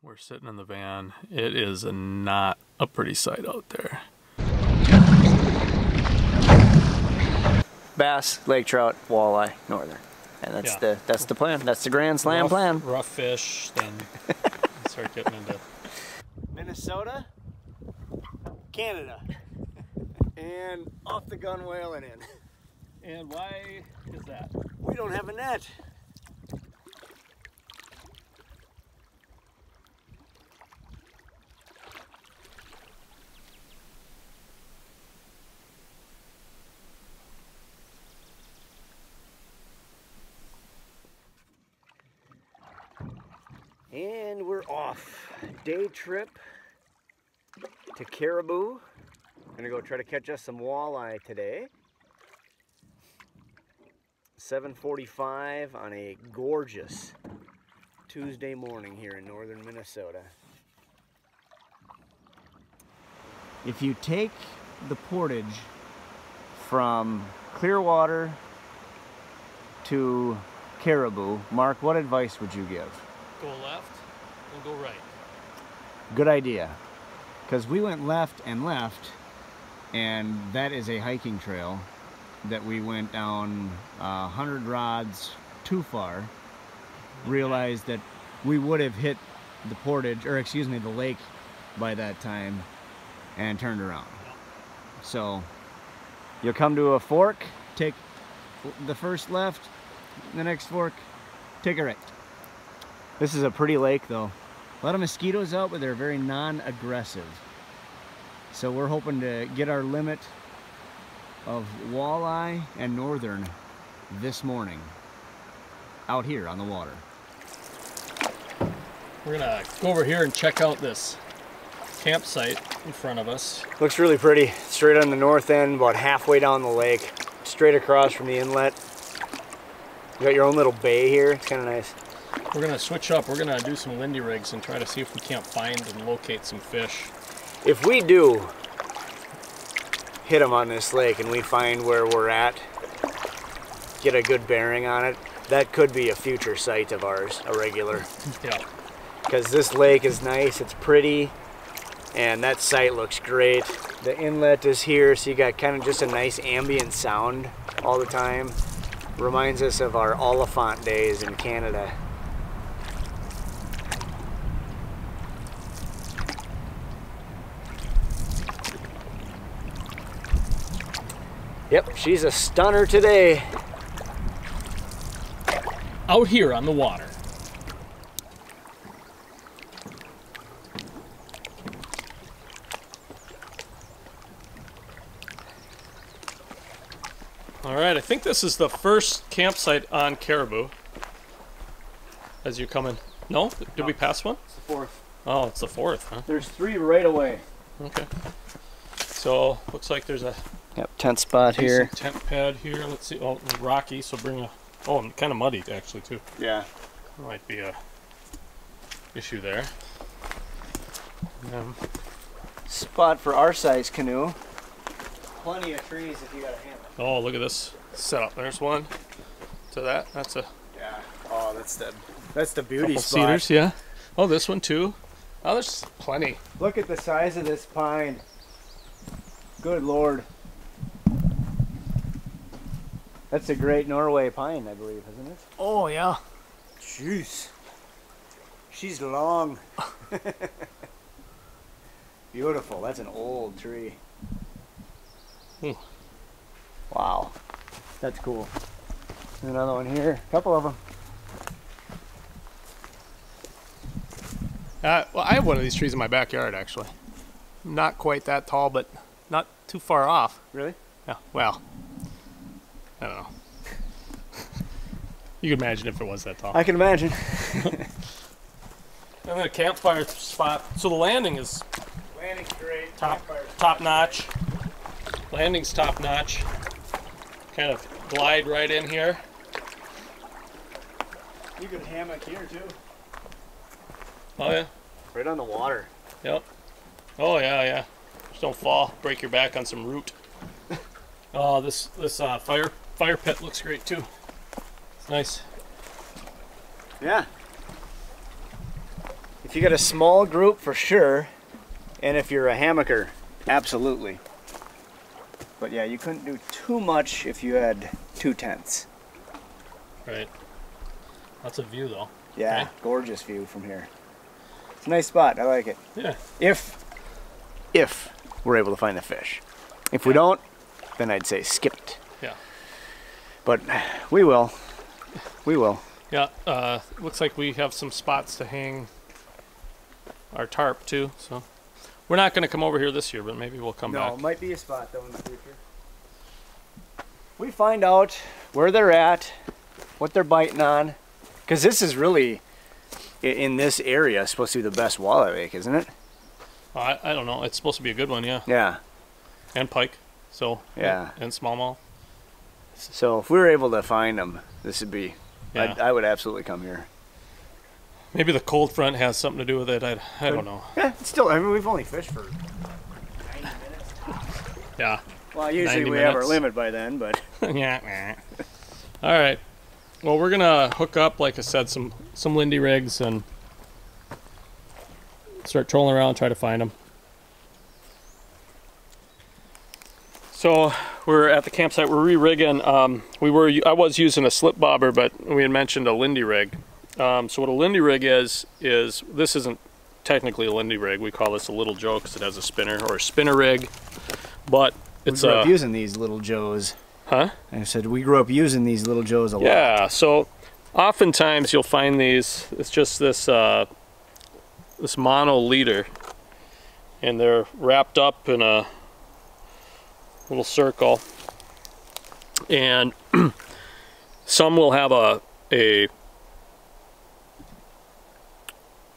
We're sitting in the van. It is not a pretty sight out there. Bass, lake trout, walleye, northern. And that's the plan. That's the Grand Slam plan. Rough fish, then start getting into Minnesota, Canada, and off the gun whaling in. And why is that? We don't have a net. And we're off. Day trip to Caribou. Gonna go try to catch us some walleye today. 7:45 on a gorgeous Tuesday morning here in northern Minnesota. If you take the portage from Clearwater to Caribou, Mark, what advice would you give? Go left and go right. Good idea, because we went left, and that is a hiking trail that we went down 100 rods too far. Realized that we would have hit the portage, or excuse me, the lake by that time, and turned around. So you'll come to a fork, take the first left, the next fork, take a right. This is a pretty lake though. A lot of mosquitoes out, but they're very non-aggressive. So we're hoping to get our limit of walleye and northern this morning out here on the water. We're gonna go over here and check out this campsite in front of us. Looks really pretty. Straight on the north end, about halfway down the lake, straight across from the inlet. You got your own little bay here. It's kind of nice. We're gonna switch up. We're gonna do some Lindy rigs and try to see if we can't find and locate some fish. If we do hit them on this lake and we find where we're at, get a good bearing on it, that could be a future site of ours, a regular. Yeah. Because this lake is nice, it's pretty, and that site looks great. The inlet is here, so you got kind of just a nice ambient sound all the time. Reminds us of our Oliphant days in Canada. Yep, she's a stunner today. Out here on the water. All right, I think this is the first campsite on Caribou. As you're coming. No? Did we pass one? It's the fourth. Oh, it's the fourth, huh? There's 3 right away. Okay. So, looks like there's a tent spot here. Tent pad here. Let's see. Oh, rocky, so bring a... Oh, and kind of muddy, actually, too. Yeah. There might be a issue there. Spot for our size canoe. Plenty of trees if you got a hammock. Oh, look at this setup. There's one. To that. That's a... Yeah. Oh, that's the beauty spot. Cedars, yeah. Oh, this one, too. Oh, there's plenty. Look at the size of this pine. Good Lord. That's a great Norway pine, I believe, isn't it? Oh, yeah. Jeez. She's long. Beautiful. That's an old tree. Wow. That's cool. Another one here. A couple of them. Well, I have one of these trees in my backyard, actually. Not quite that tall, but not too far off. Really? Yeah, well, I don't know. You can imagine if it was that tall. I can imagine. And then a campfire spot. So the landing is Landing's great. top notch. Landing's top notch. Kind of glide right in here. You could hammock here too. Oh yeah. Right on the water. Yep. Oh yeah, yeah. Just don't fall. Break your back on some root. Oh, this fire pit looks great too. It's nice. Yeah. If you got a small group, for sure. And if you're a hammocker, absolutely. But yeah, you couldn't do too much if you had 2 tents. Right. That's a view though. Yeah, okay. Gorgeous view from here. It's a nice spot, I like it. Yeah. If we're able to find the fish. If we don't, then I'd say skip it. Yeah. But we will. We will. Yeah, looks like we have some spots to hang our tarp too, so we're not going to come over here this year, but maybe we'll come back. No, it might be a spot though in the future. We find out where they're at, what they're biting on, because this is really, in this area, supposed to be the best walleye lake, isn't it? I don't know. It's supposed to be a good one, yeah. Yeah. And pike, so yeah, and smallmouth. So if we were able to find them, this would be. Yeah. I would absolutely come here. Maybe the cold front has something to do with it. I don't know. Yeah, still. I mean, we've only fished for 90 minutes. Yeah. Well, usually we have our limit by then, but. Yeah. All right. Well, we're gonna hook up, like I said, some Lindy rigs and start trolling around, try to find them. So we're at the campsite. We're re-rigging. I was using a slip bobber, but we had mentioned a Lindy rig. So what a Lindy rig is this isn't technically a Lindy rig. We call this a Little Joe because it has a spinner, or a spinner rig. But it's we grew up using these Little Joes. Huh? I said we grew up using these Little Joes a lot. Yeah. So oftentimes you'll find these. It's just this this mono leader, and they're wrapped up in a little circle, and some will have a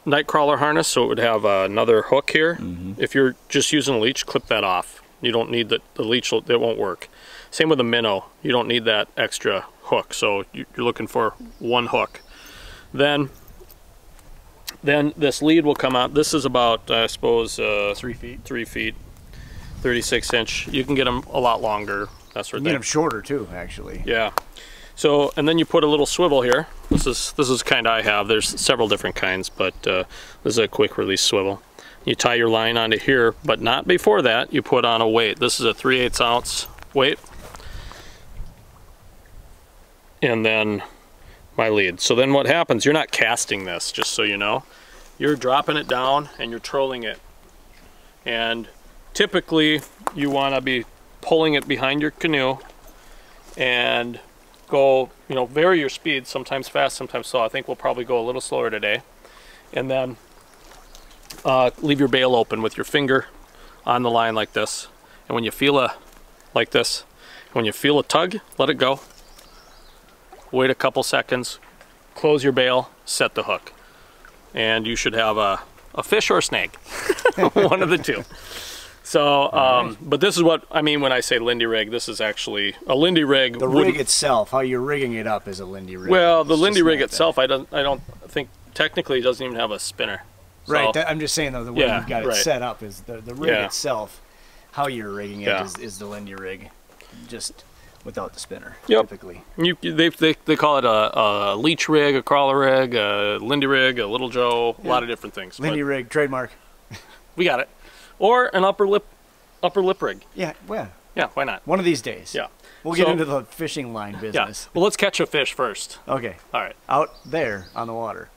nightcrawler harness, so it would have another hook here. If you're just using a leech, clip that off. You don't need the leech, it won't work. Same with a minnow, you don't need that extra hook, so you're looking for one hook. Then this lead will come out. This is about, I suppose, 3 feet. 3 feet. 36 inch. You can get them a lot longer. That sort of thing. You can get them shorter too, actually. Yeah. So, and then you put a little swivel here. This is kind I have. There's several different kinds, but this is a quick release swivel. You tie your line onto here, but not before that. You put on a weight. This is a 3/8 ounce weight, and then my lead. So then what happens? You're not casting this, just so you know. You're dropping it down and you're trolling it, and typically you want to be pulling it behind your canoe and go, vary your speed, sometimes fast, sometimes slow. I think we'll probably go a little slower today. And then leave your bail open with your finger on the line like this. And when you feel when you feel a tug, let it go. Wait a couple seconds, close your bail, set the hook. And you should have a fish or a snake. One of the two. So, but this is what I mean when I say Lindy rig. This is actually a Lindy rig. The rig itself, how you're rigging it up, is a Lindy rig. Well, the Lindy rig itself, I don't think technically it doesn't even have a spinner. So, right. I'm just saying though, the way you've got it set up is the rig itself. How you're rigging it is the Lindy rig, just without the spinner. Yep. Typically. They call it a leech rig, a crawler rig, a Lindy rig, a Little Joe, a lot of different things. Lindy rig, trademark. We got it. Or an upper lip rig. Yeah, well. Yeah, why not? One of these days. Yeah. We'll get into the fishing line business. Yeah. Well, let's catch a fish first. Okay. All right. Out there on the water.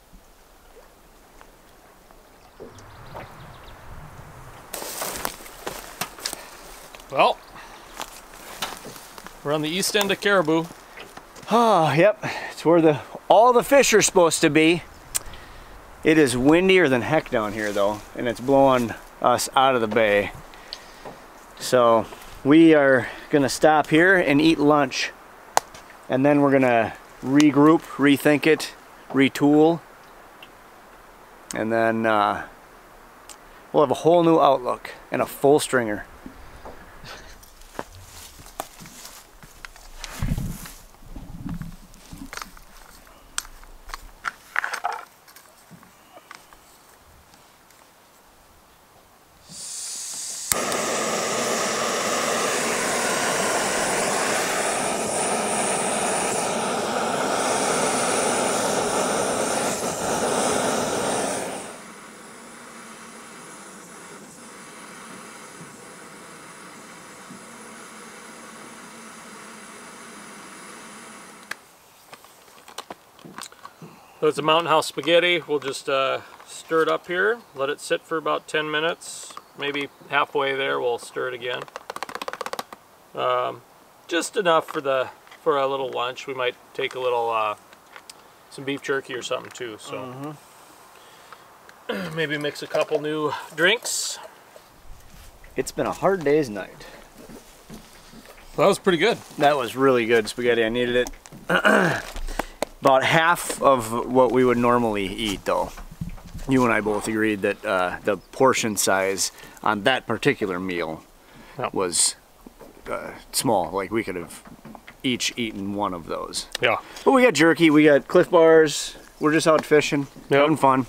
Well, we're on the east end of Caribou. Oh, yep. It's where all the fish are supposed to be. It is windier than heck down here though, and it's blowing us out of the bay. So we are gonna stop here and eat lunch, and then we're gonna regroup, rethink it, retool, and then we'll have a whole new outlook and a full stringer. So it's a Mountain House spaghetti. We'll just stir it up here, let it sit for about 10 minutes. Maybe halfway there we'll stir it again. Just enough for a little lunch. We might take a little some beef jerky or something too. So maybe mix a couple new drinks. It's been a hard day's night. Well, that was pretty good. That was really good spaghetti. I needed it. About half of what we would normally eat, though. You and I both agreed that the portion size on that particular meal was small. Like, we could have each eaten one of those. Yeah. But we got jerky, we got Cliff Bars. We're just out fishing, having fun.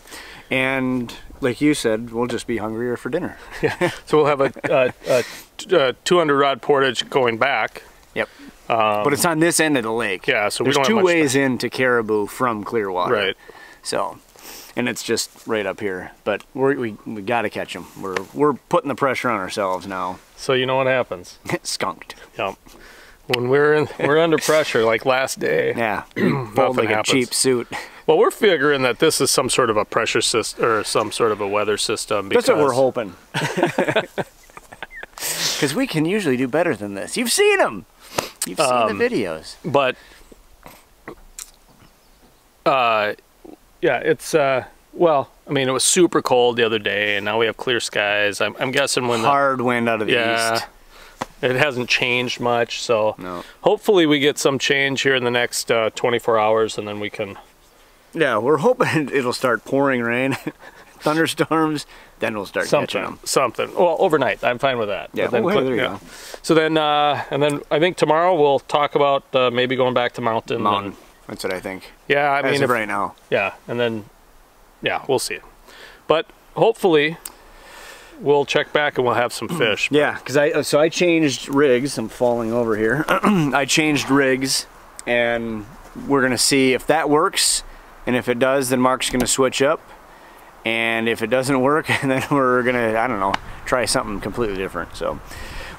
And like you said, we'll just be hungrier for dinner. Yeah. So we'll have a 200 rod portage going back. Yep. But it's on this end of the lake. Yeah, so there's we don't have two ways into Caribou from Clearwater. Right. So, and it's just right up here. But we got to catch them. We're putting the pressure on ourselves now. So you know what happens? Skunked. Yep. When we're under pressure, like last day. Yeah. Fold like a cheap suit. Well, we're figuring that this is some sort of a pressure system or some sort of a weather system. That's what we're hoping. Because we can usually do better than this. You've seen them. You've seen the videos. But yeah, it's well, I mean, it was super cold the other day, and now we have clear skies. I'm guessing when hard wind out of the east. It hasn't changed much, so no. Hopefully we get some change here in the next 24 hours, and then we can. Yeah, we're hoping it'll start pouring rain, thunderstorms, then we'll start catching them. Something. Well, overnight, I'm fine with that. Yeah, then, there you go. So then, and then I think tomorrow we'll talk about maybe going back to Mountain. That's what I think. Yeah, I mean, right now. Yeah, and then, yeah, we'll see. But hopefully, we'll check back and we'll have some fish. Yeah, because I changed rigs. I'm falling over here. I changed rigs, and we're gonna see if that works. And if it does, then Mark's gonna switch up. And if it doesn't work, then we're gonna, I don't know, try something completely different. So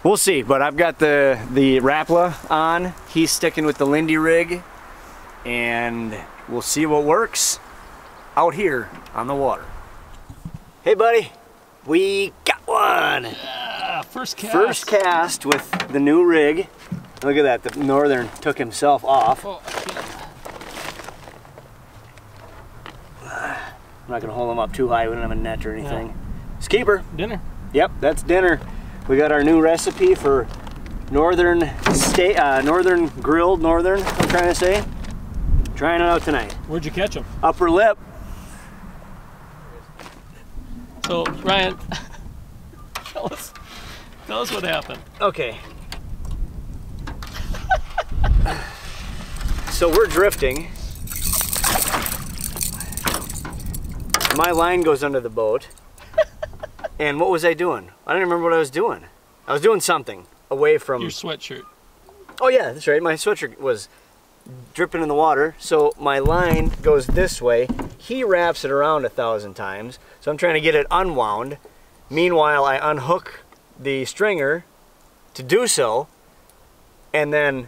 we'll see. But I've got the Rapala on. He's sticking with the Lindy rig. And we'll see what works out here on the water. Hey buddy, we got one. Yeah, first cast. First cast with the new rig. Look at that, the Northern took himself off. Oh, I can't. I'm not gonna hold him up too high, we don't have a net or anything. Yeah. Skipper. Dinner. Yep, that's dinner. We got our new recipe for Northern grilled Northern, I'm trying to say. Trying it out tonight. Where'd you catch him? Upper lip. So, Ryan, tell us what happened. Okay. So we're drifting. My line goes under the boat. And what was I doing? I don't remember what I was doing. I was doing something away from... Your sweatshirt. Oh yeah, that's right. My sweatshirt was dripping in the water. So my line goes this way. He wraps it around 1,000 times. So I'm trying to get it unwound. Meanwhile, I unhook the stringer to do so. And then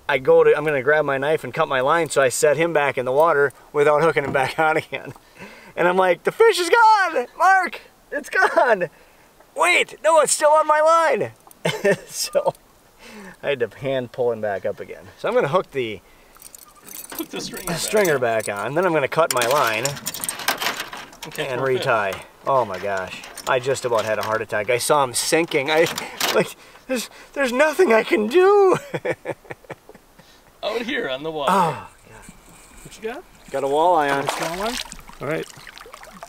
I'm gonna grab my knife and cut my line. So I set him back in the water without hooking him back on again. And I'm like, the fish is gone! Mark, it's gone! Wait, no, it's still on my line! So I had to hand pull him back up again. So I'm gonna hook the stringer back on, then I'm gonna cut my line and retie. Oh my gosh, I just about had a heart attack. I saw him sinking. There's nothing I can do! Out here on the water. Oh, yeah. What you got? Got a walleye on. Nice walleye? All right,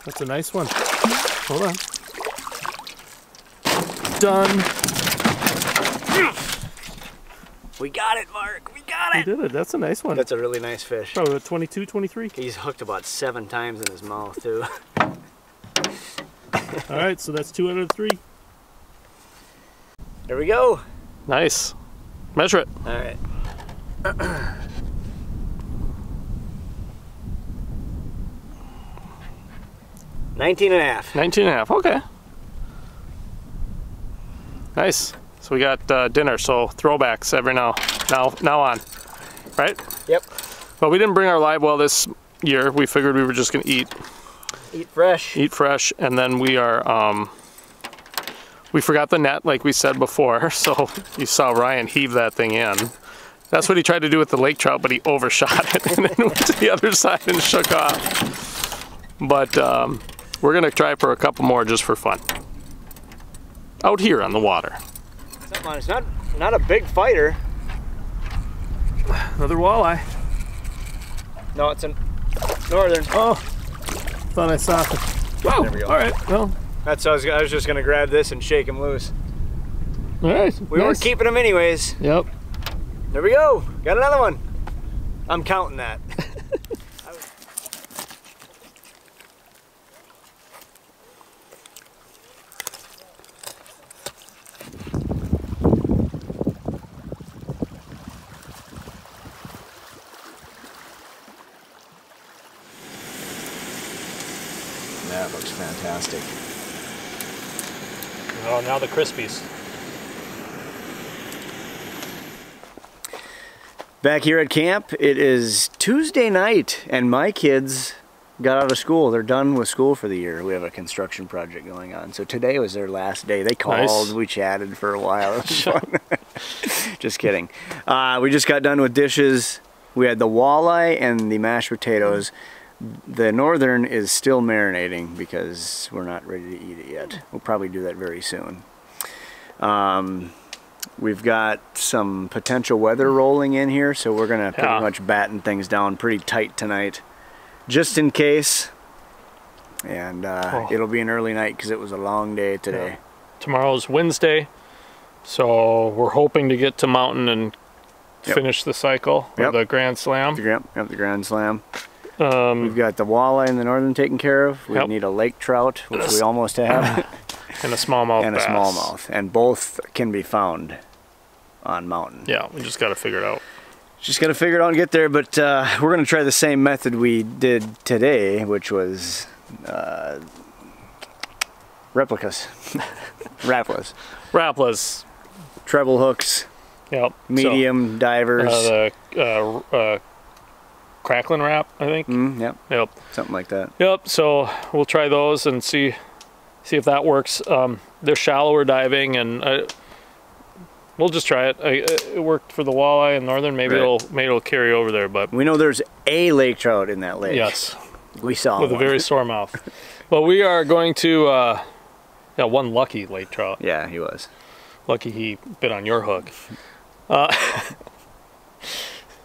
that's a nice one. Hold on. Done. We got it, Mark. We got it. We did it. That's a nice one. That's a really nice fish. Probably 22, 23. He's hooked about 7 times in his mouth, too. All right, so that's 2 out of 3. There we go. Nice. Measure it. All right. 19.5. 19.5. Okay. Nice. So we got dinner. So throwbacks every now on, right? Yep. Well, we didn't bring our live well this year, we figured we were just gonna eat fresh. Eat fresh, and then we are, we forgot the net like we said before, so you saw Ryan heave that thing in. That's what he tried to do with the lake trout, but he overshot it and then went to the other side and shook off. But we're gonna try for a couple more just for fun. Out here on the water. It's not a big fighter. Another walleye. No, it's a northern. Oh, thought I saw it. Whoa, there we go. All right, well. I was just gonna grab this and shake him loose. All right, we weren't keeping him anyways. Yep. There we go, got another one. I'm counting that. That looks fantastic. Oh, now the Crispies. Back here at camp, it is Tuesday night, and my kids got out of school. They're done with school for the year. We have a construction project going on, so today was their last day. They called, we chatted for a while. It was fun. Just kidding. We just got done with dishes. We had the walleye and the mashed potatoes. The northern is still marinating because we're not ready to eat it yet. We'll probably do that very soon. We've got some potential weather rolling in here, so we're gonna pretty much batten things down pretty tight tonight, just in case. And it'll be an early night because it was a long day today. Yeah. Tomorrow's Wednesday, so we're hoping to get to Mountain and finish the cycle, or the Grand Slam. The Grand Slam. We've got the walleye and the northern taken care of. We need a lake trout, which we almost have. And a smallmouth and bass. a smallmouth. And both can be found on Mountain. Yeah, we just got to figure it out. Just got to figure it out and get there, but we're going to try the same method we did today, which was replicas. Raplas. Treble hooks. Yep. Medium divers. The crackling wrap, I think. Yep. Something like that. Yep. So we'll try those and see if that works. They're shallower diving, and we'll just try it. It worked for the walleye and northern. Maybe it'll carry over there. But we know there's a lake trout in that lake. Yes. We saw with one. a very sore mouth. But we are going to. One lucky lake trout. Yeah, he was. Lucky he bit on your hook.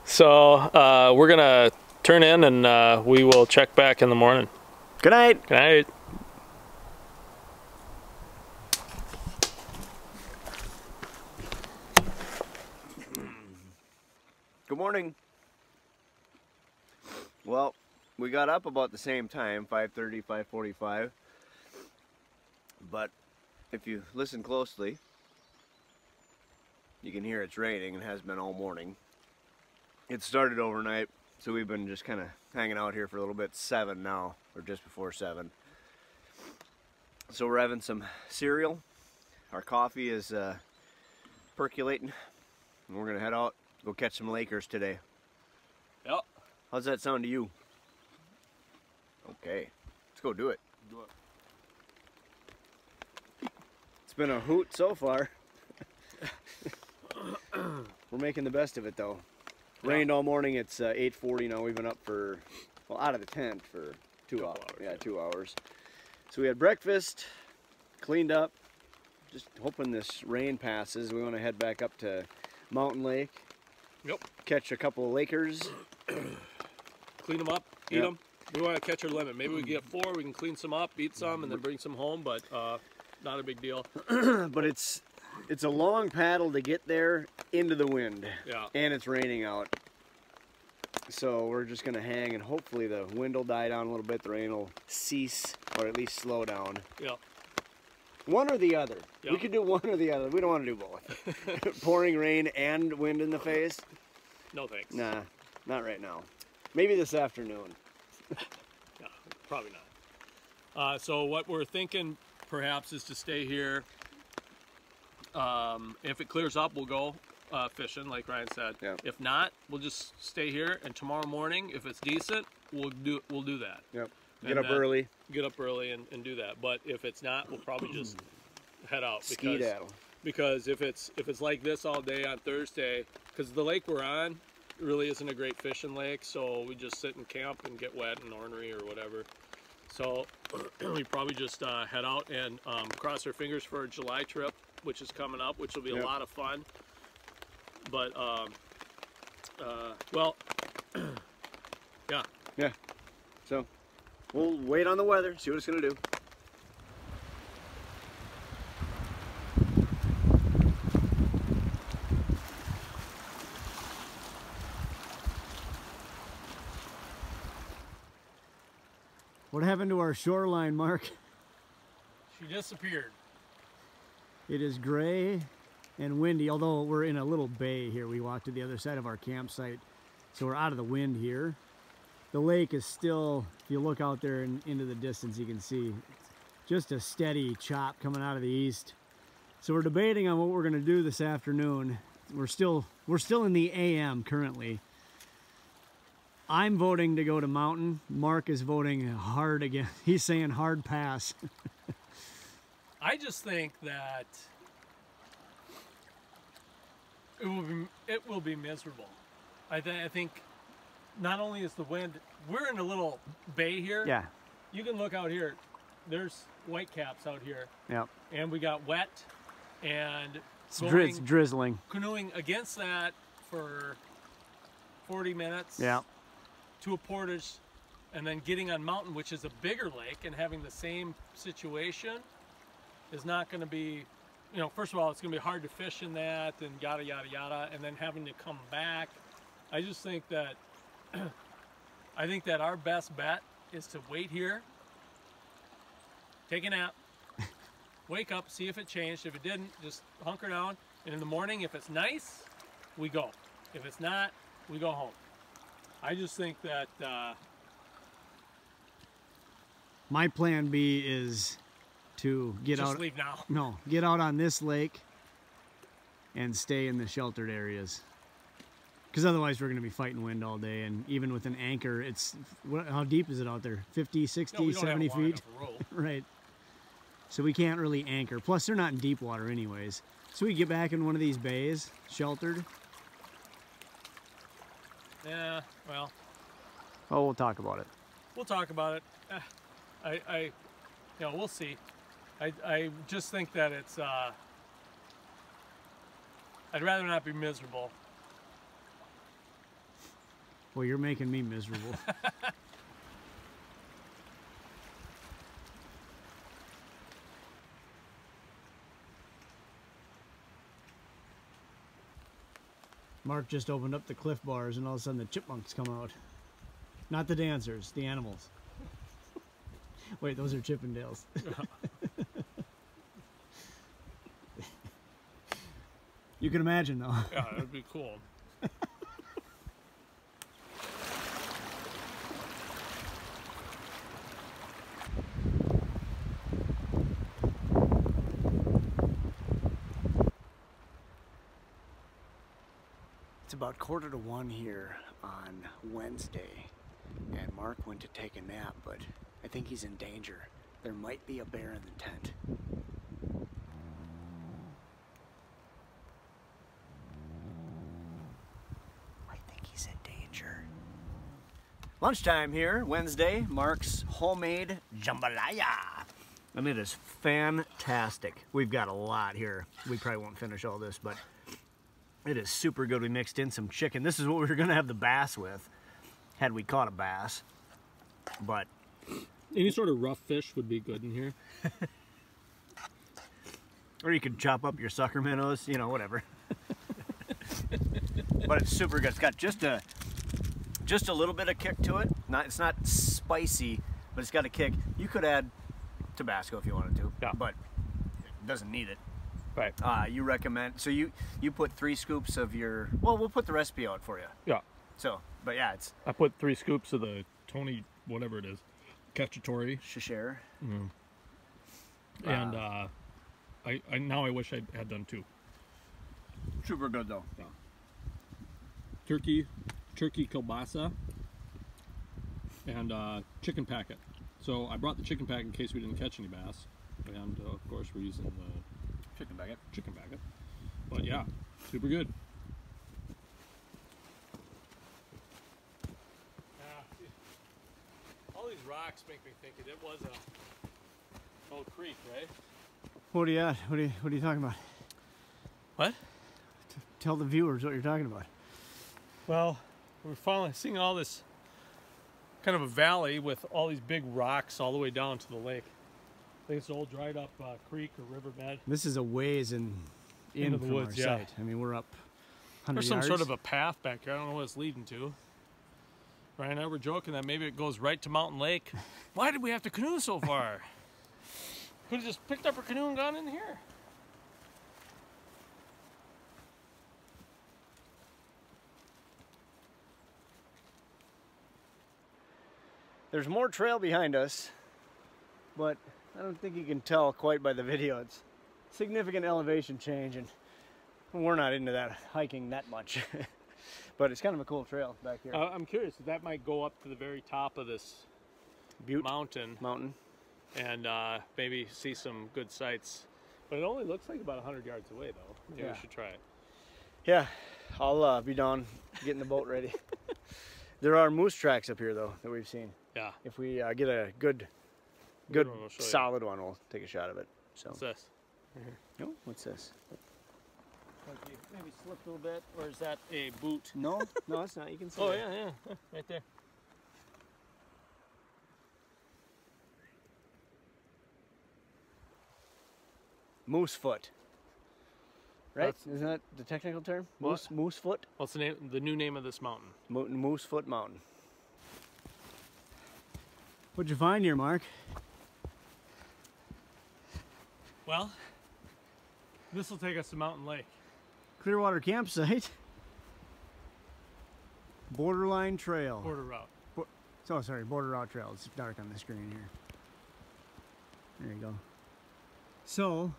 So we're gonna turn in, and we will check back in the morning. Good night. Good night. Good morning. Well, we got up about the same time, 5:30, 5:45. But if you listen closely, you can hear it's raining and has been all morning. It started overnight, so we've been just kind of hanging out here for a little bit. 7 now, or just before 7. So we're having some cereal. Our coffee is percolating, and we're gonna head out, go catch some Lakers today. Yep. How's that sound to you? Okay, let's go do it. It's been a hoot so far. We're making the best of it though. Rained all morning. It's 8:40 now. We've been up for, well, out of the tent for 2 hours. Yeah, 2 hours. So we had breakfast, cleaned up, just hoping this rain passes. We want to head back up to Mountain Lake. Yep. Catch a couple of Lakers. Clean them up, eat them. We want to catch our limit. Maybe we get 4, we can clean some up, eat some, and then bring some home, but not a big deal. But it's a long paddle to get there into the wind. Yeah. And it's raining out. So we're just going to hang, and hopefully the wind will die down a little bit, the rain will cease, or at least slow down. Yeah. One or the other. Yep. We could do one or the other. We don't want to do both. Pouring rain and wind in the face? No thanks. Nah, not right now. Maybe this afternoon. No, probably not. So what we're thinking perhaps is to stay here. If it clears up, we'll go fishing, like Ryan said. Yeah. If not, we'll just stay here, and tomorrow morning, if it's decent, we'll do that. Yep. Get up early and do that. But if it's not, we'll probably just head out because if it's like this all day on Thursday, because the lake we're on really isn't a great fishing lake, so we just sit and camp and get wet and ornery or whatever. So we probably just head out and cross our fingers for a July trip, which is coming up, which will be a lot of fun. But well, yeah. So we'll wait on the weather, see what it's gonna do. What happened to our shoreline, Mark? She disappeared. It is gray and windy, although we're in a little bay here. We walked to the other side of our campsite, so we're out of the wind here. The lake is still, if you look out there and into the distance, you can see just a steady chop coming out of the east. So we're debating on what we're gonna do this afternoon. We're still in the AM currently. I'm voting to go to mountain. Mark is voting hard again. He's saying hard pass. I just think that it will be miserable. I think not only is the wind, we're in a little bay here. Yeah. You can look out here. There's whitecaps out here. Yep. And we got wet and it's drizzling. Canoeing against that for 40 minutes. Yeah. To a portage, and then getting on mountain, which is a bigger lake, and having the same situation is not going to be, you know, first of all, it's going to be hard to fish in that and yada yada yada, and then having to come back. I just think that our best bet is to wait here, take a nap, wake up, see if it changed. If it didn't, just hunker down, and in the morning, if it's nice, we go. If it's not, we go home. I just think that my plan B is to get out. Just leave now. No, get out on this lake and stay in the sheltered areas. Because otherwise we're going to be fighting wind all day, and even with an anchor, it's how deep is it out there? 50, 60, 70 feet? Right. So we can't really anchor. Plus they're not in deep water anyways. So we get back in one of these bays, sheltered. Yeah, well. Oh, we'll talk about it. We'll talk about it. We'll see. I just think that it's, I'd rather not be miserable. Well, you're making me miserable. Mark just opened up the Cliff Bars and all of a sudden the chipmunks come out. Not the dancers, the animals. Wait, those are Chippendales. You can imagine though. Yeah, that'd be cool. It's about 1:45 here on Wednesday, and Mark went to take a nap, but I think he's in danger. There might be a bear in the tent. I think he's in danger. Lunchtime here, Wednesday, Mark's homemade jambalaya. And it is fantastic. We've got a lot here. We probably won't finish all this, but it is super good. We mixed in some chicken. This is what we were gonna have the bass with, had we caught a bass. But any sort of rough fish would be good in here. Or you could chop up your sucker minnows, you know, whatever. But it's super good. It's got just a little bit of kick to it. It's not spicy, but it's got a kick. You could add Tabasco if you wanted to, yeah, but it doesn't need it. Right. You recommend, so you put 3 scoops of your, well, we'll put the recipe out for you. Yeah. So, but yeah, I put 3 scoops of the Tony, whatever it is, cacciatore. Shashare. Mm. And now I wish I had done 2. Super good though. Yeah. Turkey kielbasa. and chicken packet. So I brought the chicken packet in case we didn't catch any bass, and of course we're using the chicken packet. But yeah, super good. Yeah, all these rocks make me think it was a old creek, right? What are you talking about? What? Tell the viewers what you're talking about. Well, we're finally seeing all this kind of a valley with all these big rocks all the way down to the lake. I think it's an old dried up creek or riverbed. This is a ways into the woods, our site. I mean, we're up 100 There's some yards. sort of a path back here. I don't know what it's leading to. Ryan and I were joking that maybe it goes right to Mountain Lake. Why did we have to canoe so far? Could have just picked up our canoe and gone in here. There's more trail behind us, but I don't think you can tell quite by the video. It's significant elevation change, and we're not into that hiking that much. But it's kind of a cool trail back here. I'm curious if that might go up to the very top of this mountain, and maybe see some good sights. But it only looks like about 100 yards away, though. Maybe we should try it. Yeah, I'll be down getting the boat ready. There are moose tracks up here, though, that we've seen. Yeah. If we get a good solid one, we'll take a shot of it. So. What's this? Oh, what's this? Maybe slipped a little bit, or is that a boot? No, no, it's not. You can see. Oh, it. yeah, right there. Moose foot. Right? Isn't that the technical term? Moose foot? What's the name? The new name of this mountain? Moose Foot Mountain. What'd you find here, Mark? Well, this will take us to Mountain Lake. Clearwater campsite. Borderline Trail. Border route. Border route trail. It's dark on the screen here. There you go. So,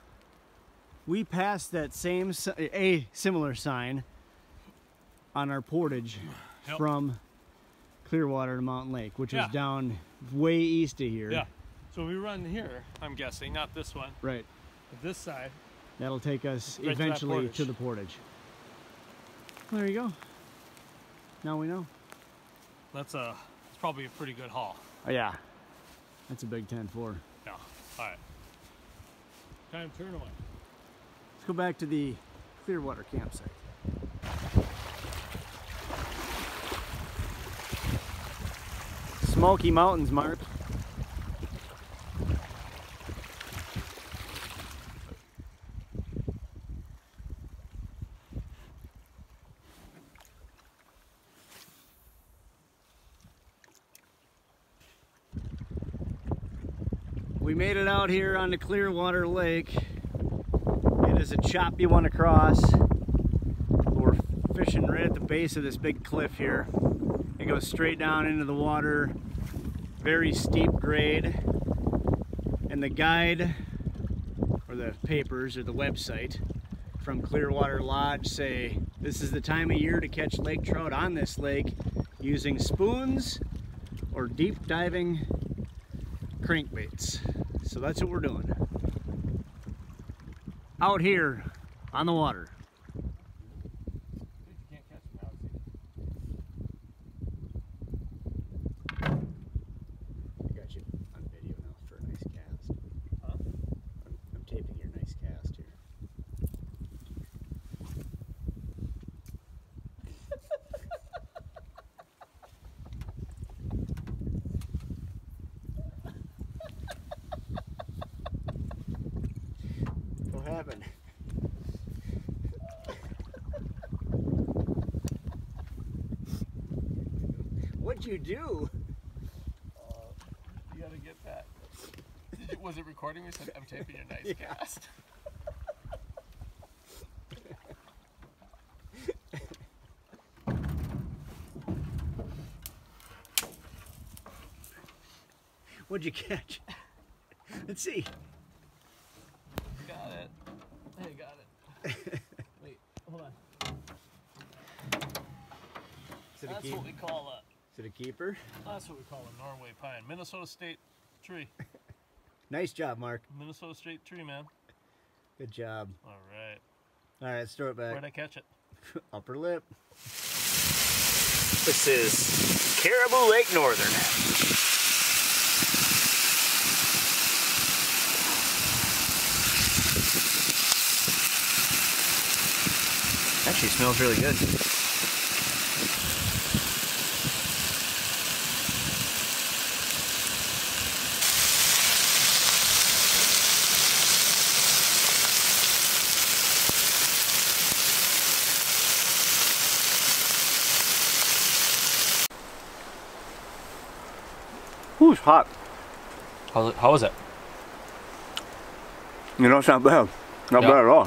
we passed that similar sign on our portage from Clearwater to Mountain Lake, which was down way east of here. Yeah. So we run here, I'm guessing, not this one. Right. But this side. That'll take us right eventually to the portage. Well, there you go. Now we know. It's probably a pretty good haul. Oh, yeah. That's a big 10-4. Yeah. All right. Time to turn away. Let's go back to the Clearwater campsite. Smoky Mountains, Mark. We made it out here on the Clearwater Lake. It is a choppy one across. We're fishing right at the base of this big cliff here. It goes straight down into the water. Very steep grade. And the guide, or the papers, or the website from Clearwater Lodge say this is the time of year to catch lake trout on this lake using spoons or deep diving crankbaits. So that's what we're doing. Out here on the water. You can't catch them out. I got you on video now for a nice cast. Huh? I'm taping your nice cast here. What happened? What'd you do? You gotta get that. Was it recording? We said, I'm taping your nice cast. What'd you catch? Let's see. Got it. Hey, got it. Wait, hold on. That's what we call Is it a keeper? That's what we call a Norway pine. Minnesota State tree. Nice job, Mark. Minnesota State tree, man. Good job. All right. All right, let's throw it back. Where'd I catch it? Upper lip. This is Caribou Lake Northern. Actually smells really good. Ooh, it's hot. How was it? You know, it's not bad. Not bad at all.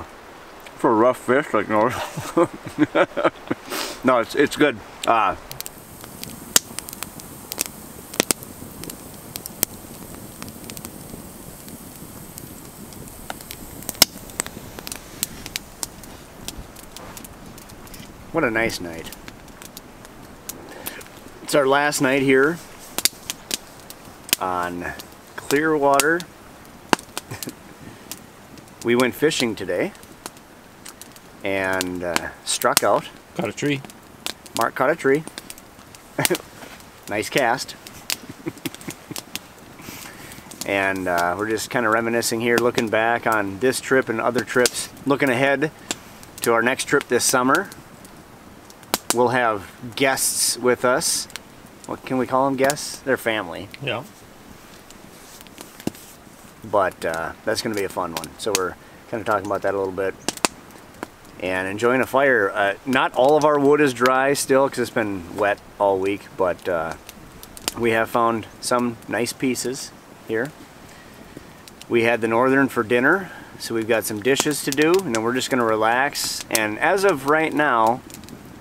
For a rough fish like yours. No, it's good. What a nice night. It's our last night here on Clearwater. We went fishing today and struck out. Caught a tree. Mark caught a tree. Nice cast. And we're just kind of reminiscing here, looking back on this trip and other trips, looking ahead to our next trip this summer. We'll have guests with us. What can we call them, guests? They're family. Yeah. But that's going to be a fun one. So we're kind of talking about that a little bit. And enjoying a fire. Not all of our wood is dry still because it's been wet all week, but we have found some nice pieces here. We had the Northern for dinner, so we've got some dishes to do, and then we're just going to relax. And as of right now,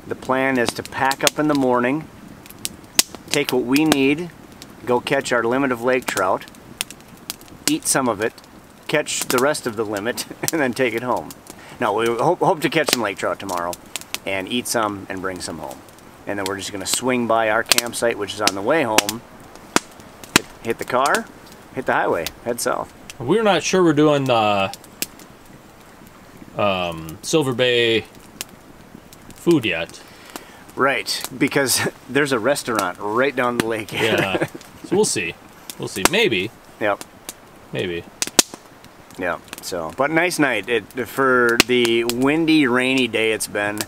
the plan is to pack up in the morning, take what we need, go catch our limit of lake trout, eat some of it, catch the rest of the limit, and then take it home. No, we hope to catch some lake trout tomorrow and eat some and bring some home. And then we're just going to swing by our campsite, which is on the way home, hit the car, hit the highway, head south. We're not sure we're doing the Silver Bay food yet. Right, because there's a restaurant right down the lake. Yeah, so we'll see. We'll see. Maybe. Yep. Maybe. Yeah, so, but nice night. For the windy, rainy day it's been,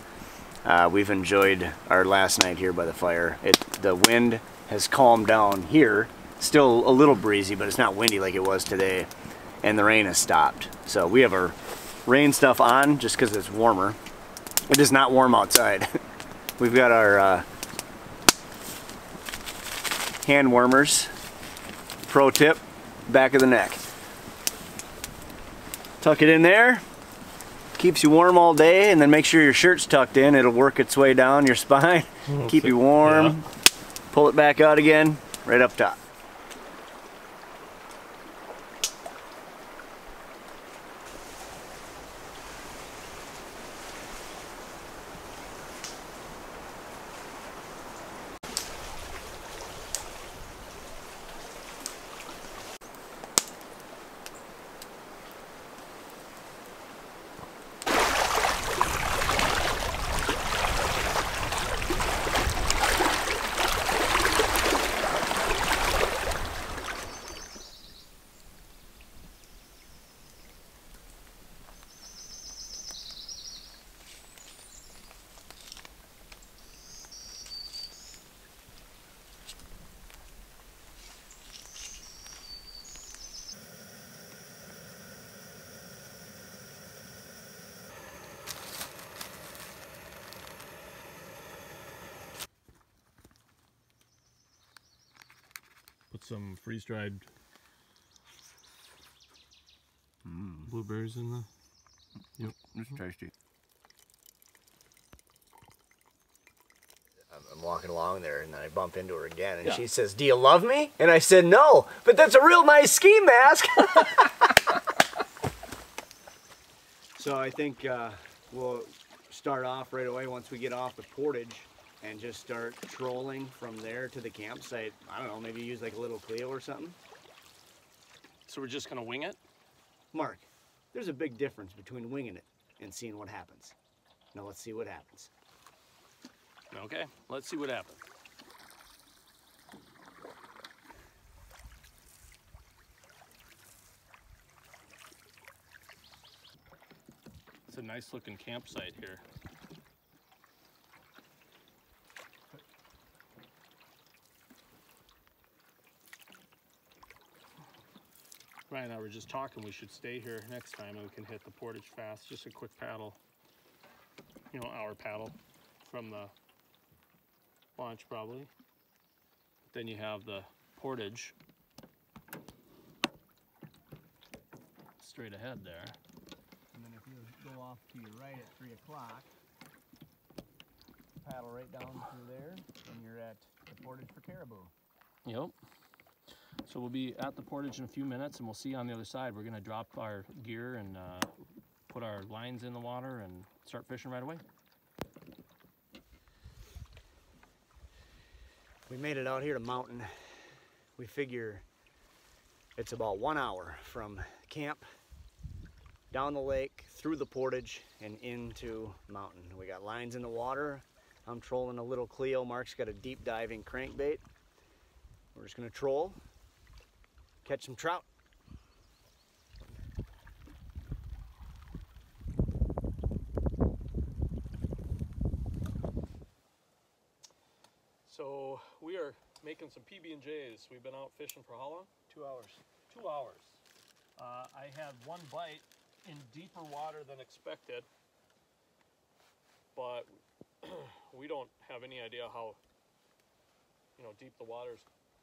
we've enjoyed our last night here by the fire. The wind has calmed down here. Still a little breezy, but it's not windy like it was today. And the rain has stopped. So we have our rain stuff on just because it's warmer. It is not warm outside. We've got our hand warmers. Pro tip, back of the neck. Tuck it in there, keeps you warm all day, and then make sure your shirt's tucked in. It'll work its way down your spine, keep you warm. Yeah. Pull it back out again, right up top. Put some freeze-dried blueberries in the... Yep. It's tasty. I'm walking along there and then I bump into her again and she says, "Do you love me?" And I said, "No, but that's a real nice ski mask." So I think we'll start off right away once we get off the portage and just start trolling from there to the campsite. I don't know, maybe use like a little Clio or something. So we're just gonna wing it? Mark, there's a big difference between winging it and seeing what happens. Now let's see what happens. Okay, let's see what happens. It's a nice looking campsite here. Ryan and I were just talking, we should stay here next time and we can hit the portage fast. Just a quick paddle, you know, hour paddle from the launch probably. Then you have the portage straight ahead there. And then if you go off to your right at 3 o'clock, paddle right down through there, and you're at the portage for Caribou. Yep. So we'll be at the portage in a few minutes and we'll see you on the other side. We're gonna drop our gear and put our lines in the water and start fishing right away. We made it out here to Mountain. We figure it's about 1 hour from camp, down the lake, through the portage, and into Mountain. We got lines in the water. I'm trolling a little Clio. Mark's got a deep diving crankbait. We're just gonna troll, catch some trout. So we are making some PB&Js. We've been out fishing for how long? 2 hours. 2 hours. I had one bite in deeper water than expected, but we don't have any idea how, you know, deep the water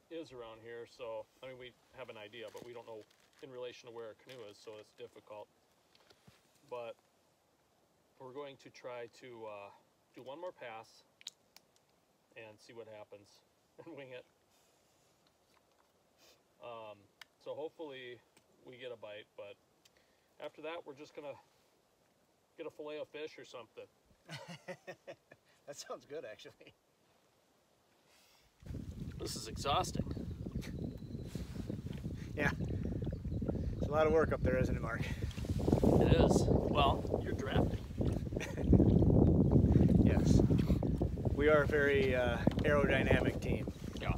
is around here. So, I mean, we have an idea, but we don't know in relation to where our canoe is, so it's difficult. But we're going to try to do one more pass and see what happens and wing it. So hopefully we get a bite, but after that we're just gonna get a fillet of fish or something. That sounds good, actually. This is exhausting. Yeah. It's a lot of work up there, isn't it, Mark? It is. Well, you're drafting. Yes. We are a very aerodynamic team. Yeah.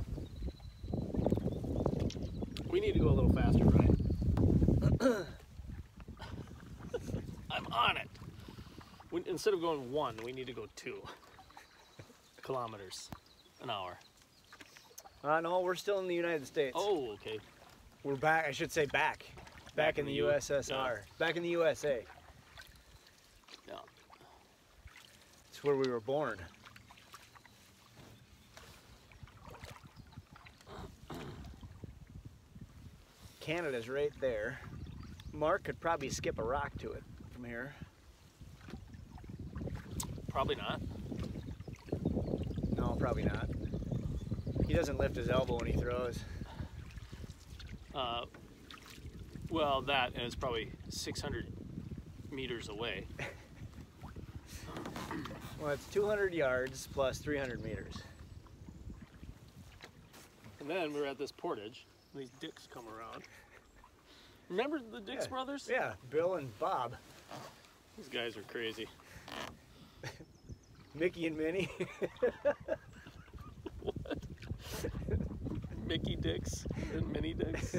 We need to go a little faster, Ryan. I'm on it. Instead of going 1, we need to go 2 kilometers an hour. No, we're still in the United States. Oh, okay. We're back, I should say back. Back in the USSR. Yeah. Back in the USA. Yeah. It's where we were born. Canada's right there. Mark could probably skip a rock to it from here. Probably not. No, probably not. He doesn't lift his elbow when he throws. Well, that is probably 600 meters away. Well, it's 200 yards plus 300 meters. And then we were at this portage, and these dicks come around. Remember the Dix brothers? Yeah, Bill and Bob. These guys are crazy. Mickey and Minnie. What? Mickey Dix and Minnie Dix?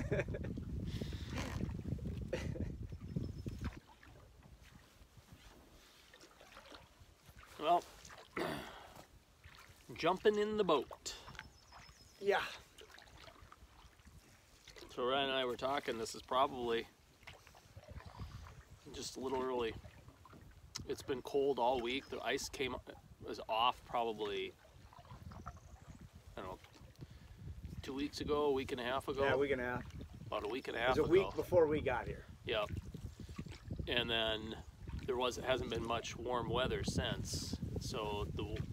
Well, jumping in the boat. Yeah. So Ryan and I were talking, this is probably just a little early. It's been cold all week. The ice was off probably, I don't know, 2 weeks ago, a week and a half ago. Yeah, a week and a half. About a week and a half It was ago. a week before we got here. Yep. And then it hasn't been much warm weather since. So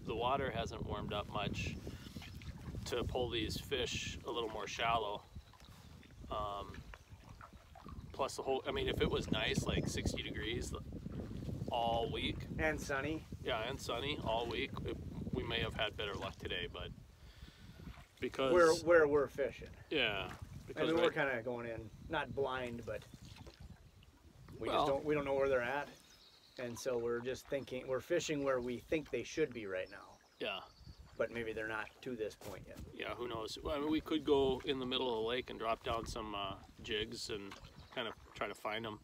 the water hasn't warmed up much to pull these fish a little more shallow. Plus I mean, if it was nice, like 60 degrees all week. And sunny. Yeah, and sunny all week, we may have had better luck today, but because where we're fishing. Yeah. Because I mean, we're kind of going in not blind, but we don't know where they're at, and so we're just thinking we're fishing where we think they should be right now. Yeah. But maybe they're not to this point yet. Yeah, who knows? Well, I mean, we could go in the middle of the lake and drop down some jigs and kind of try to find them.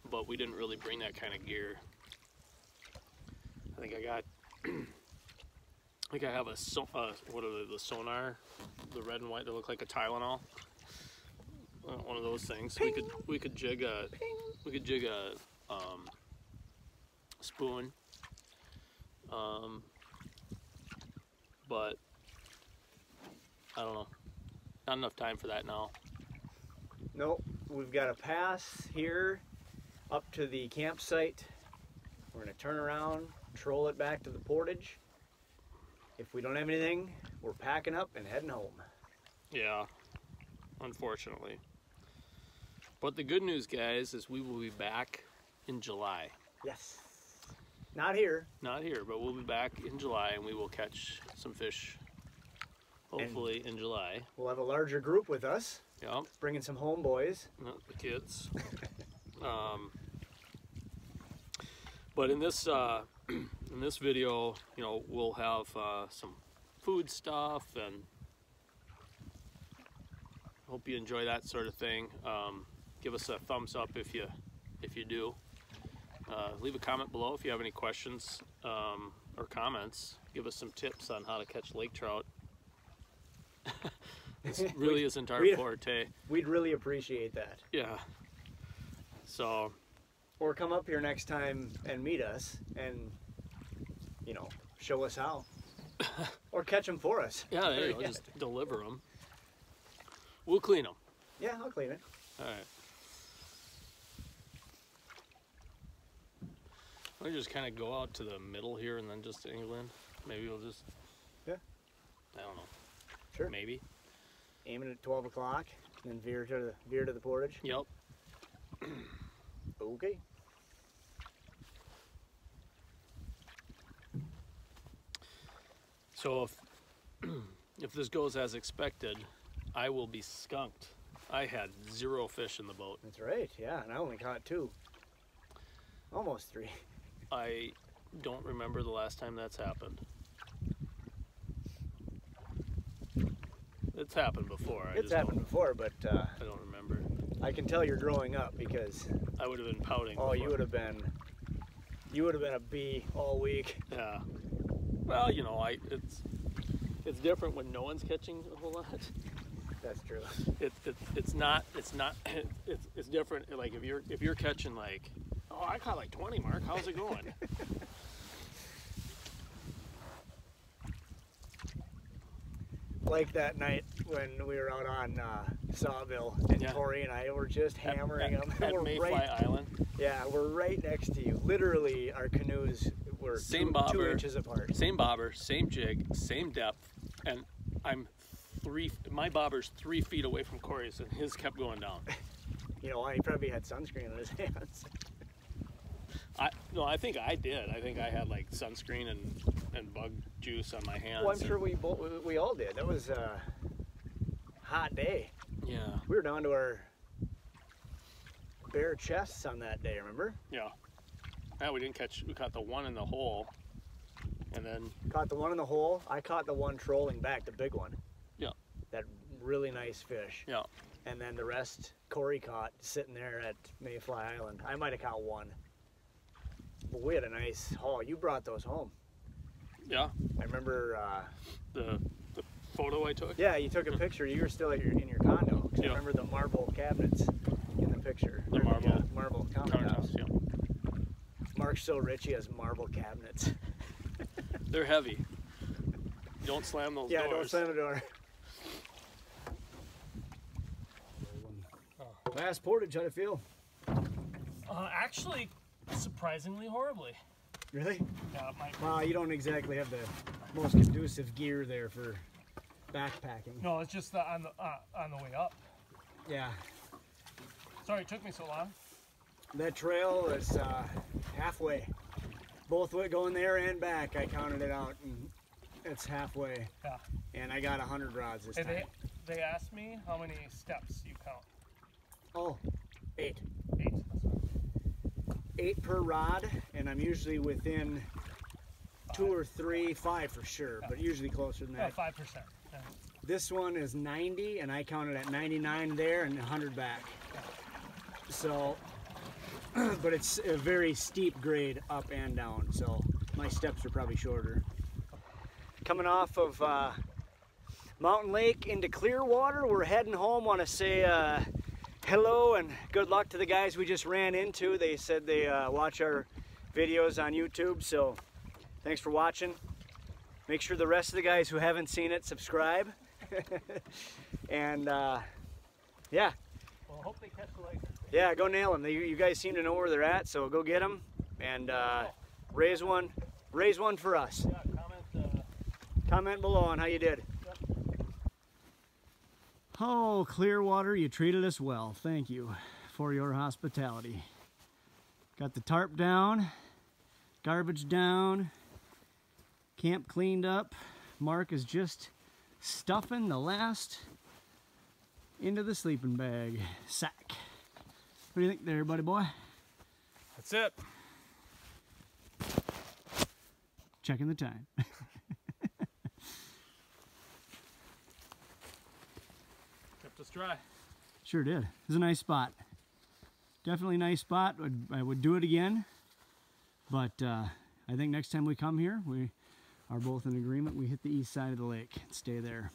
But we didn't really bring that kind of gear. I think I got, I think I have a, what are the sonar, the red and white that look like a Tylenol. One of those things. Ping. We could jig a, Ping. we could jig a spoon. But I don't know. Not enough time for that now. Nope. We've got a pass here up to the campsite. We're gonna turn around, troll it back to the portage. If we don't have anything, we're packing up and heading home. Yeah, unfortunately. But the good news, guys, is we will be back in July. Yes. Not here. Not here, but we'll be back in July, and we will catch some fish, hopefully in July. We'll have a larger group with us. Yep. Bringing some homeboys. The kids. But in this video, you know, we'll have some food stuff, and hope you enjoy that sort of thing. Give us a thumbs up if you do. Leave a comment below if you have any questions or comments. Give us some tips on how to catch lake trout. This really isn't our forte. We'd really appreciate that. Yeah. So. Or come up here next time and meet us and, you know, show us how. Or catch them for us. Yeah, there you go. Just deliver them. We'll clean them. Yeah, I'll clean it. All right. We just kind of go out to the middle here and then just to England. Maybe we'll just. Yeah. I don't know. Sure. Maybe. Aiming at 12 o'clock, then veer to the portage. Yep. Okay. So if this goes as expected, I will be skunked. I had 0 fish in the boat. That's right. Yeah, and I only caught 2. Almost 3. I don't remember the last time that's happened. It's happened before. It's happened before, but I don't remember. I can tell you're growing up because I would have been pouting. Oh, before. you would have been a bee all week. Yeah. Well, you know, it's different when no one's catching a whole lot. That's true. It's different. Like if you're catching like, oh, I caught like 20, Mark. How's it going? Like that night when we were out on Sawville, and Tori and I were just hammering them. At Mayfly Island. Yeah, we're right next to you. Literally, our canoes were same 2 inches apart. Same bobber, same jig, same depth, and my bobber's 3 feet away from Corey's, and his kept going down. You know, he probably had sunscreen on his hands. No, I think I did. I think I had like sunscreen and bug juice on my hands. Well, I'm sure we all did. That was a hot day. Yeah. We were down to our bare chests on that day, remember? Yeah. Yeah, we caught the one in the hole, and then... Caught the one in the hole. I caught the one trolling back, the big one. Yeah. That really nice fish. Yeah. And then the rest, Corey caught sitting there at Mayfly Island. I might have caught 1. But we had a nice haul. You brought those home. Yeah. I remember... the photo I took? Yeah, you took a picture. You were still in your condo. Yeah. I remember the marble cabinets in the picture. The marble countertops. Yeah. Mark's so rich he has marble cabinets. They're heavy. Don't slam those doors. Yeah, don't slam the door. Last portage, how'd it feel? Actually, surprisingly horribly. Really? Yeah, Well, you don't exactly have the most conducive gear there for backpacking. No, it's just on the way up. Yeah. Sorry it took me so long. That trail is halfway. both going there and back. I counted it out, and it's halfway. Yeah. And I got 100 rods this time. They asked me how many steps you count. Oh, 8. 8. That's right. 8 per rod, and I'm usually within 2 or 3, 5 for sure, but usually closer than that. 5%. Yeah. This one is 90, and I counted at 99 there and 100 back. So, but it's a very steep grade up and down, so my steps are probably shorter. Coming off of Mountain Lake into Clearwater, we're heading home. Want to say hello and good luck to the guys we just ran into. They said they watch our videos on YouTube, so thanks for watching. Make sure the rest of the guys who haven't seen it subscribe. And yeah. Well, I hope they catch the license. Yeah, go nail them. You guys seem to know where they're at, so go get them and raise one for us. Yeah, comment below on how you did. Yep. Oh, Clearwater, you treated us well. Thank you for your hospitality. Got the tarp down, garbage down, camp cleaned up. Mark is just stuffing the last into the sleeping bag sack. What do you think there, buddy boy? That's it. Checking the time. Kept us dry. Sure did. It was a nice spot. Definitely a nice spot. I would do it again. But I think next time we come here, we are both in agreement. We hit the east side of the lake and stay there.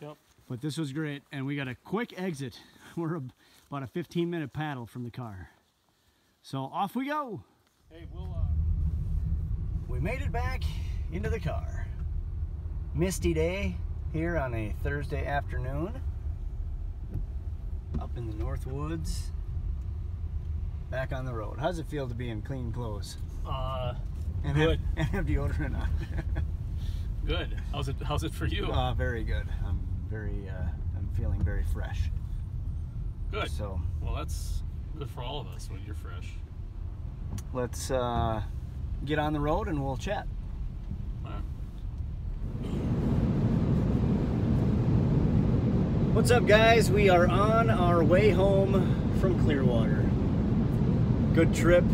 Yep. But this was great, and we got a quick exit. We're about a 15-minute paddle from the car. So off we go. Hey, we'll We made it back into the car. Misty day here on a Thursday afternoon. Up in the North Woods. Back on the road. How's it feel to be in clean clothes? And good. Have deodorant on. Good. How's it for you? Very good. I'm feeling very fresh. Good. So, well, that's good for all of us when you're fresh. let's get on the road and we'll chat. All right. What's up, guys? We are on our way home from Clearwater. Good trip.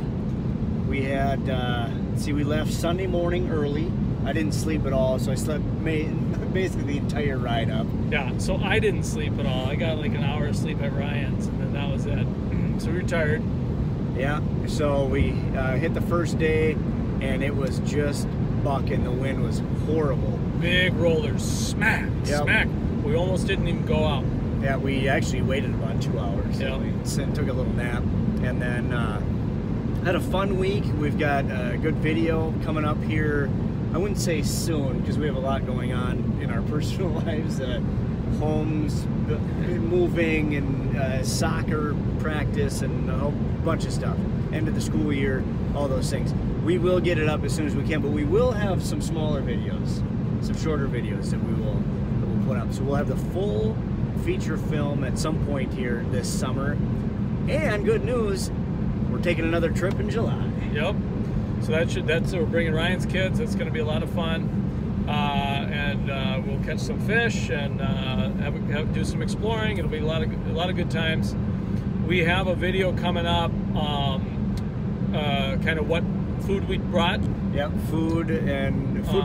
We had, let's see, we left Sunday morning early. I didn't sleep at all, so I slept basically the entire ride up. Yeah, so I didn't sleep at all. I got like an hour of sleep at Ryan's, and then that was it. So we were tired. Yeah, so we hit the first day, and it was just bucking. The wind was horrible. Big rollers, smack, smack. We almost didn't even go out. Yeah, we actually waited about 2 hours. Yeah. We took a little nap, and then had a fun week. We've got a good video coming up here. I wouldn't say soon, because we have a lot going on in our personal lives. Homes, moving, and soccer practice, and a whole bunch of stuff. End of the school year, all those things. We will get it up as soon as we can, but we will have some smaller videos, some shorter videos that we'll put up. So we'll have the full feature film at some point here this summer. And good news, we're taking another trip in July. Yep. So we're bringing Ryan's kids. That's going to be a lot of fun, and we'll catch some fish and do some exploring. It'll be a lot of good times. We have a video coming up, kind of what food we brought. Yep, food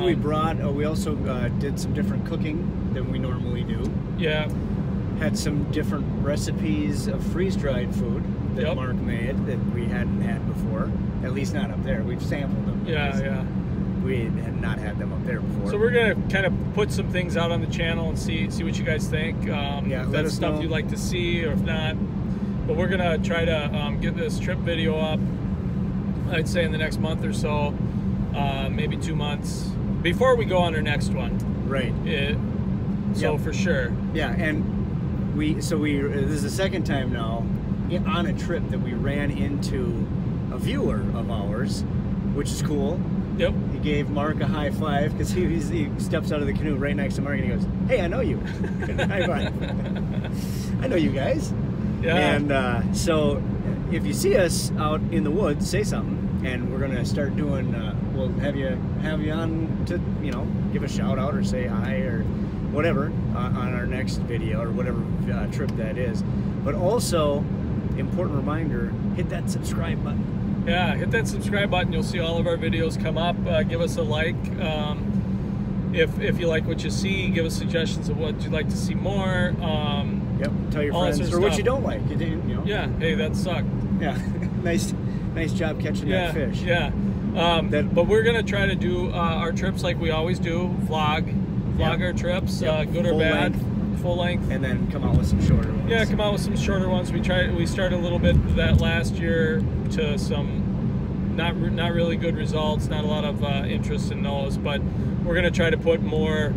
we brought. We also did some different cooking than we normally do. Yeah. Had some different recipes of freeze-dried food that Mark made that we hadn't had before. At least not up there. We've sampled them. Yeah. We had not had them up there before. So we're gonna kind of put some things out on the channel and see what you guys think. Yeah, if that's stuff you'd like to see, or if not. But we're gonna try to get this trip video up. I'd say in the next month or so, maybe 2 months before we go on our next one. Right. For sure. Yeah, and this is the second time now on a trip that we ran into a viewer of ours, which is cool. Yep. He gave Mark a high five because he steps out of the canoe right next to Mark and he goes, "Hey, I know you." High five. I know you guys. Yeah. And so if you see us out in the woods, say something, and we're gonna start doing. We'll have you on to give a shout out or say hi or whatever on our next video or whatever trip that is. But also, important reminder: hit that subscribe button. Yeah, hit that subscribe button. You'll see all of our videos come up. Give us a like. If you like what you see, give us suggestions of what you'd like to see more. Yep. Tell your friends or what you don't like. Yeah. Hey, that sucked. Yeah. nice job catching that fish. Yeah. But we're gonna try to do our trips like we always do. Vlog our trips, good or bad, full length, and then come out with some shorter ones. Yeah, come out with some shorter ones. We started a little bit of that last year to some not really good results. Not a lot of interest in those, but we're gonna try to put more.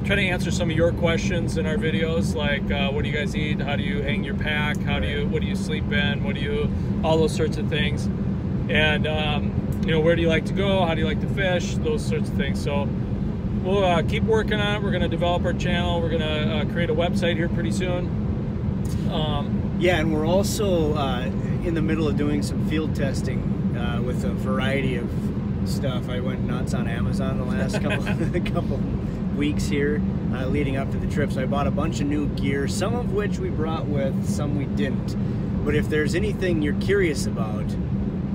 Try to answer some of your questions in our videos, like what do you guys eat? How do you hang your pack? What do you sleep in? All those sorts of things. And where do you like to go? How do you like to fish? Those sorts of things. So we'll keep working on it. We're going to develop our channel. We're going to create a website here pretty soon. Yeah, and we're also in the middle of doing some field testing with a variety of stuff. I went nuts on Amazon the last couple weeks here leading up to the trip. So I bought a bunch of new gear, some of which we brought with, some we didn't. But if there's anything you're curious about,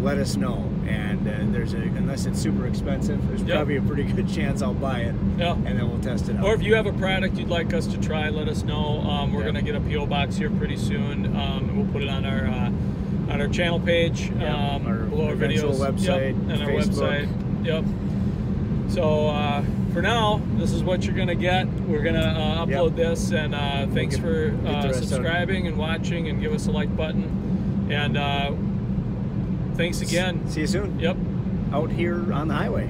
let us know. And unless it's super expensive, there's probably a pretty good chance I'll buy it. Yeah. And then we'll test it out. Or if you have a product you'd like us to try, let us know. We're gonna get a PO box here pretty soon. We'll put it on our channel page, our below our videos, website, and our Facebook. website. Yep. So for now, this is what you're gonna get. We're gonna upload this, and thanks for subscribing and watching, and give us a like button. And thanks again. See you soon. Yep. Out here on the highway.